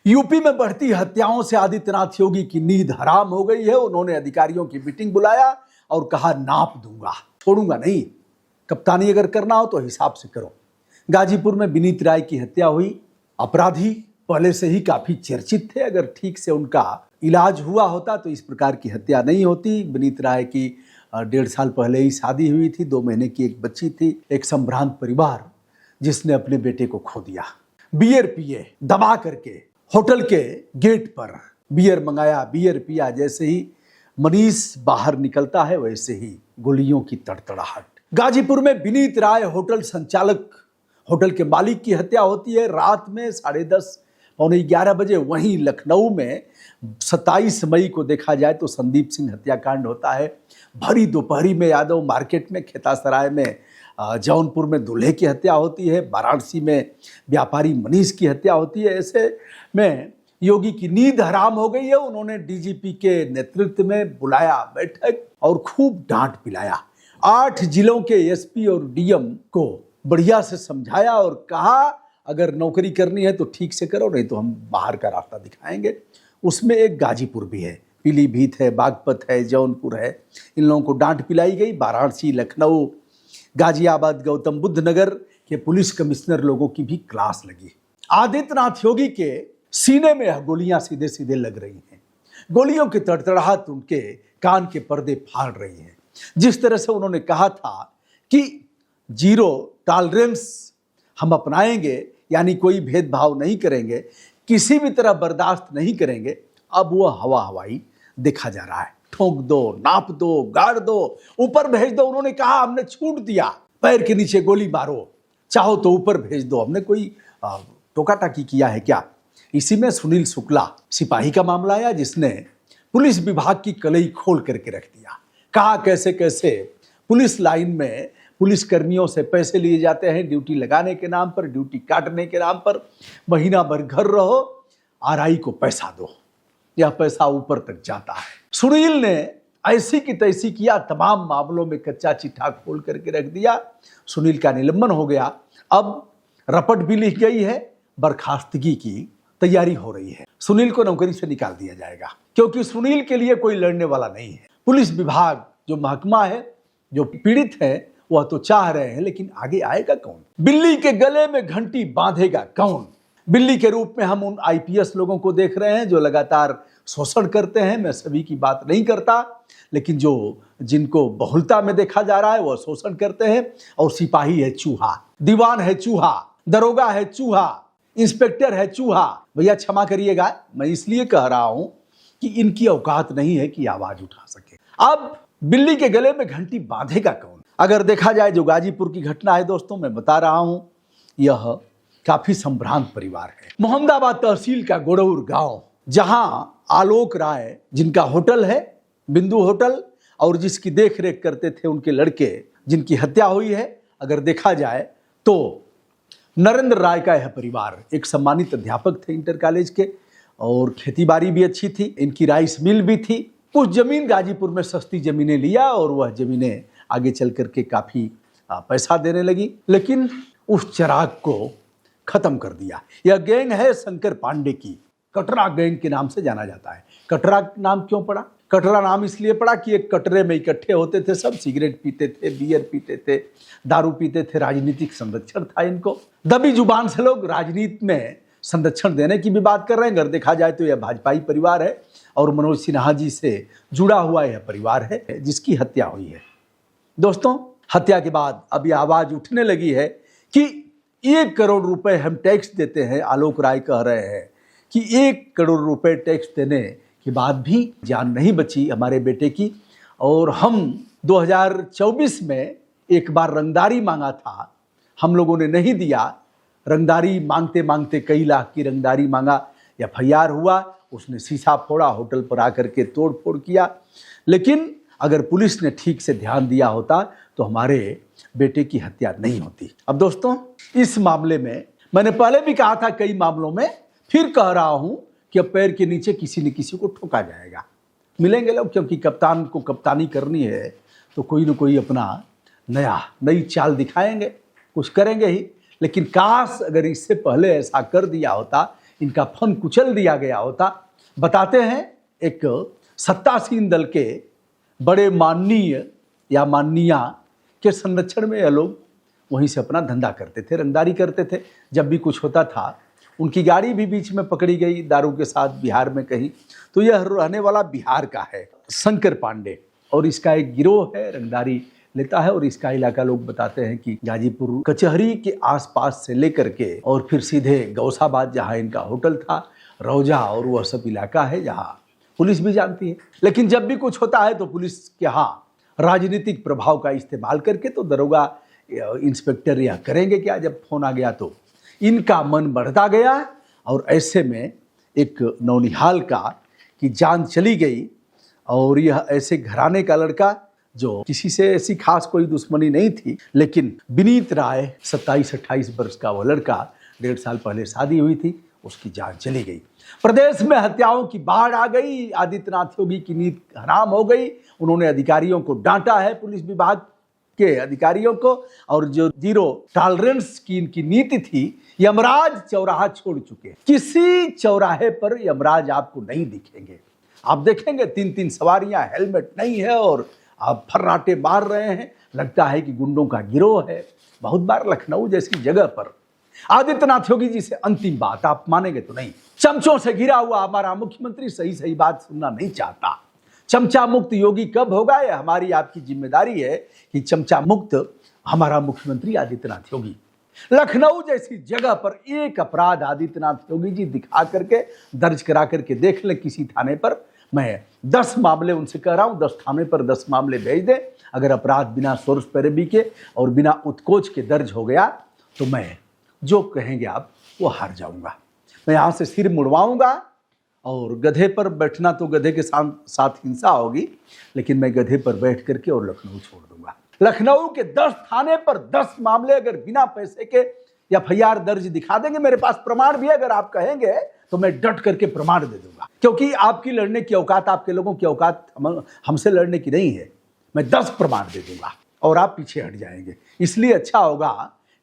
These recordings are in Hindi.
यूपी में बढ़ती हत्याओं से आदित्यनाथ योगी की नींद हराम हो गई है। उन्होंने अधिकारियों की मीटिंग बुलाया और कहा नाप दूंगा, छोड़ूंगा नहीं। कप्तानी अगर करना हो तो हिसाब से करो। गाजीपुर में विनीत राय की हत्या हुई। अपराधी पहले से ही काफी चर्चित थे। अगर ठीक से उनका इलाज हुआ होता तो इस प्रकार की हत्या नहीं होती। विनीत राय की 1.5 साल पहले ही शादी हुई थी, 2 महीने की एक बच्ची थी। एक संभ्रांत परिवार जिसने अपने बेटे को खो दिया। बियर पिए दबा करके होटल के गेट पर बियर मंगाया, बियर पिया। जैसे ही मनीष बाहर निकलता है वैसे ही गोलियों की तड़तड़ाहट। गाजीपुर में विनीत राय होटल संचालक, होटल के मालिक की हत्या होती है रात में 10:30 पौने 11 बजे। वहीं लखनऊ में 27 मई को देखा जाए तो संदीप सिंह हत्याकांड होता है। भरी दोपहरी में यादव मार्केट में, खेतासराय में, जौनपुर में दूल्हे की हत्या होती है, वाराणसी में व्यापारी मनीष की हत्या होती है। ऐसे में योगी की नींद हराम हो गई है। उन्होंने डीजीपी के नेतृत्व में बुलाया बैठक और खूब डांट पिलाया। 8 जिलों के एसपी और डीएम को बढ़िया से समझाया और कहा अगर नौकरी करनी है तो ठीक से करो, नहीं तो हम बाहर का रास्ता दिखाएंगे। उसमें एक गाजीपुर भी है, पीलीभीत है, बागपत है, जौनपुर है। इन लोगों को डांट पिलाई गई। वाराणसी, लखनऊ, गाजियाबाद, गौतम बुद्ध नगर के पुलिस कमिश्नर लोगों की भी क्लास लगी। आदित्यनाथ योगी के सीने में गोलियां सीधे सीधे लग रही हैं। गोलियों की तड़तड़ाहट उनके कान के पर्दे फाड़ रही है। जिस तरह से उन्होंने कहा था कि 0 टॉलरेंस हम अपनाएंगे, यानी कोई भेदभाव नहीं करेंगे, किसी भी तरह बर्दाश्त नहीं करेंगे, अब वह हवा हवाई देखा जा रहा है। ठोक दो, नाप दो, गाड़ दो, ऊपर भेज दो। उन्होंने कहा हमने छूट दिया, पैर के नीचे गोली मारो, चाहो तो ऊपर भेज दो। हमने कोई टोका टाकी किया है क्या? इसी में सुनील शुक्ला सिपाही का मामला आया, जिसने पुलिस विभाग की कलई खोल करके रख दिया। कहा कैसे कैसे पुलिस लाइन में पुलिस कर्मियों से पैसे लिए जाते हैं, ड्यूटी लगाने के नाम पर, ड्यूटी काटने के नाम पर। महीना भर घर रहो, आरआई को पैसा दो। यह पैसा ऊपर तक जाता है। सुनील ने ऐसी की तैसी किया, तमाम मामलों में कच्चा चिट्ठा खोल करके रख दिया। सुनील का निलंबन हो गया। अब रपट भी लिख गई है, बर्खास्तगी की तैयारी हो रही है। सुनील को नौकरी से निकाल दिया जाएगा, क्योंकि सुनील के लिए कोई लड़ने वाला नहीं है। पुलिस विभाग जो महकमा है, जो पीड़ित है, वह तो चाह रहे हैं, लेकिन आगे आएगा कौन? बिल्ली के गले में घंटी बांधेगा कौन? बिल्ली के रूप में हम उन आईपीएस लोगों को देख रहे हैं जो लगातार शोषण करते हैं। मैं सभी की बात नहीं करता, लेकिन जिनको बहुलता में देखा जा रहा है वह शोषण करते हैं। और सिपाही है चूहा, दीवान है चूहा, दरोगा है चूहा, इंस्पेक्टर है चूहा। भैया क्षमा करिएगा, मैं इसलिए कह रहा हूं कि इनकी औकात नहीं है कि आवाज उठा सके। अब बिल्ली के गले में घंटी बांधेगा कौन? अगर देखा जाए जो गाजीपुर की घटना है दोस्तों, मैं बता रहा हूं, यह काफी संभ्रांत परिवार है। मोहम्मदाबाद तहसील का गोड़ौर गांव, जहां आलोक राय, जिनका होटल है बिंदु होटल, और जिसकी देख रेख करते थे उनके लड़के, जिनकी हत्या हुई है। अगर देखा जाए तो नरेंद्र राय का यह परिवार एक सम्मानित अध्यापक थे इंटर कॉलेज के, और खेती बाड़ी भी अच्छी थी, इनकी राइस मिल भी थी। कुछ जमीन गाजीपुर में सस्ती जमीनें लिया और वह जमीनें आगे चल करके काफी पैसा देने लगी, लेकिन उस चिराग को खत्म कर दिया। यह गैंग है शंकर पांडे की, कटरा गैंग के नाम से जाना जाता है। कटरा नाम क्यों पड़ा? कटरा नाम इसलिए पड़ा कि एक कटरे में इकट्ठे होते थे सब, सिगरेट पीते थे, बियर पीते थे, दारू पीते थे। राजनीतिक संरक्षण था इनको। दबी जुबान से लोग राजनीति में संरक्षण देने की भी बात कर रहे हैं। अगर देखा जाए तो यह भाजपाई परिवार है और मनोज सिन्हा जी से जुड़ा हुआ यह परिवार है जिसकी हत्या हुई है। दोस्तों, हत्या के बाद अब यह आवाज उठने लगी है कि 1 करोड़ रुपए हम टैक्स देते हैं। आलोक राय कह रहे हैं कि 1 करोड़ रुपए टैक्स देने के बाद भी जान नहीं बची हमारे बेटे की। और हम 2024 में एक बार रंगदारी मांगा था, हम लोगों ने नहीं दिया। रंगदारी मांगते मांगते कई लाख की रंगदारी मांगा, एफआईआर हुआ, उसने शीशा फोड़ा, होटल पर आकर के तोड़ फोड़ किया। लेकिन अगर पुलिस ने ठीक से ध्यान दिया होता तो हमारे बेटे की हत्या नहीं होती। अब दोस्तों, इस मामले में मैंने पहले भी कहा था, कई मामलों में फिर कह रहा हूं कि अब पैर के नीचे किसी न किसी को ठोका जाएगा। मिलेंगे लोग, क्योंकि कप्तान को कप्तानी करनी है तो कोई न कोई अपना नई चाल दिखाएंगे, कुछ करेंगे ही। लेकिन काश अगर इससे पहले ऐसा कर दिया होता इनका फन कुचल दिया गया होता। बताते हैं एक सत्तासीन दल के बड़े माननीय या माननीया के संरक्षण में यह लोग वहीं से अपना धंधा करते थे, रंगदारी करते थे। जब भी कुछ होता था, उनकी गाड़ी भी बीच में पकड़ी गई दारू के साथ बिहार में कहीं। तो यह रहने वाला बिहार का है शंकर पांडे, और इसका एक गिरोह है, रंगदारी लेता है। और इसका इलाका लोग बताते हैं कि गाजीपुर कचहरी के आसपास से लेकर के और फिर सीधे गौसाबाद जहाँ इनका होटल था, रौजा, और वह सब इलाका है जहाँ पुलिस भी जानती है। लेकिन जब भी कुछ होता है तो पुलिस के यहाँ राजनीतिक प्रभाव का इस्तेमाल करके तो दरोगा इंस्पेक्टर यह करेंगे क्या। जब फोन आ गया तो इनका मन बढ़ता गया, और ऐसे में एक नौनिहाल का की जान चली गई। और यह ऐसे घराने का लड़का जो किसी से ऐसी खास कोई दुश्मनी नहीं थी, लेकिन विनीत राय 27-28 वर्ष का वह लड़का, 1.5 साल पहले शादी हुई थी, उसकी जान चली गई। प्रदेश में हत्याओं की बाढ़ आ गई। आदित्यनाथ योगी की नींद हराम हो गई। उन्होंने अधिकारियों को डांटा है, पुलिस विभाग के अधिकारियों को, और जो जीरो टॉलरेंस की इनकी नीति थी, यमराज चौराहा छोड़ चुके हैं। किसी चौराहे पर यमराज आपको नहीं दिखेंगे। आप देखेंगे 3-3 सवारियां, हेलमेट नहीं है और आप फर्राटे मार रहे हैं, लगता है कि गुंडों का गिरोह है। बहुत बार लखनऊ जैसी जगह पर आदित्यनाथ योगी जी से अंतिम बात, आप मानेंगे तो नहीं, चमचों से घिरा हुआ हमारा मुख्यमंत्री सही बात सुनना नहीं चाहता। चमचा मुक्त योगी कब होगा, यह हमारी आपकी जिम्मेदारी है कि चमचा मुक्त हमारा मुख्यमंत्री आदित्यनाथ योगी। लखनऊ जैसी जगह पर एक अपराध आदित्यनाथ योगी जी दिखा करके, दर्ज करा करके देख लें किसी थाने पर। मैं 10 मामले उनसे कह रहा हूं, 10 थाने पर 10 मामले भेज दें। अगर अपराध बिना सोर्स पैरवी के और बिना उत्कोच के दर्ज हो गया तो मैं जो कहेंगे आप वो हार जाऊंगा। मैं यहाँ से सिर मुड़वाऊंगा, और गधे पर बैठना तो गधे के साथ हिंसा होगी, लेकिन मैं गधे पर बैठ करके और लखनऊ छोड़ दूंगा। लखनऊ के 10 थाने पर 10 मामले अगर बिना पैसे के FIR दर्ज दिखा देंगे, मेरे पास प्रमाण भी है, अगर आप कहेंगे तो मैं डट करके प्रमाण दे दूंगा। क्योंकि आपकी लड़ने की औकात, आपके लोगों की औकात हमसे लड़ने की नहीं है। मैं 10 प्रमाण दे दूंगा और आप पीछे हट जाएंगे। इसलिए अच्छा होगा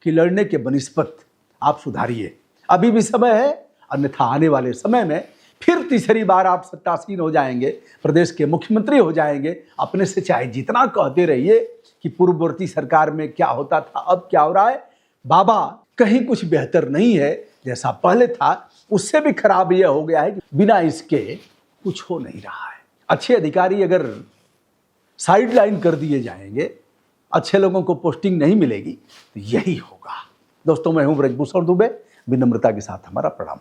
कि लड़ने के बनिस्पत आप सुधारिए, अभी भी समय है, अन्यथा आने वाले समय में फिर तीसरी बार आप सत्तासीन हो जाएंगे, प्रदेश के मुख्यमंत्री हो जाएंगे। अपने से चाहे जितना कहते रहिए कि पूर्ववर्ती सरकार में क्या होता था, अब क्या हो रहा है, बाबा कहीं कुछ बेहतर नहीं है। जैसा पहले था उससे भी खराब यह हो गया है कि बिना इसके कुछ हो नहीं रहा है। अच्छे अधिकारी अगर साइड लाइन कर दिए जाएंगे, अच्छे लोगों को पोस्टिंग नहीं मिलेगी, तो यही होगा। दोस्तों, मैं हूं ब्रजभूषण दुबे, विनम्रता के साथ हमारा प्रणाम।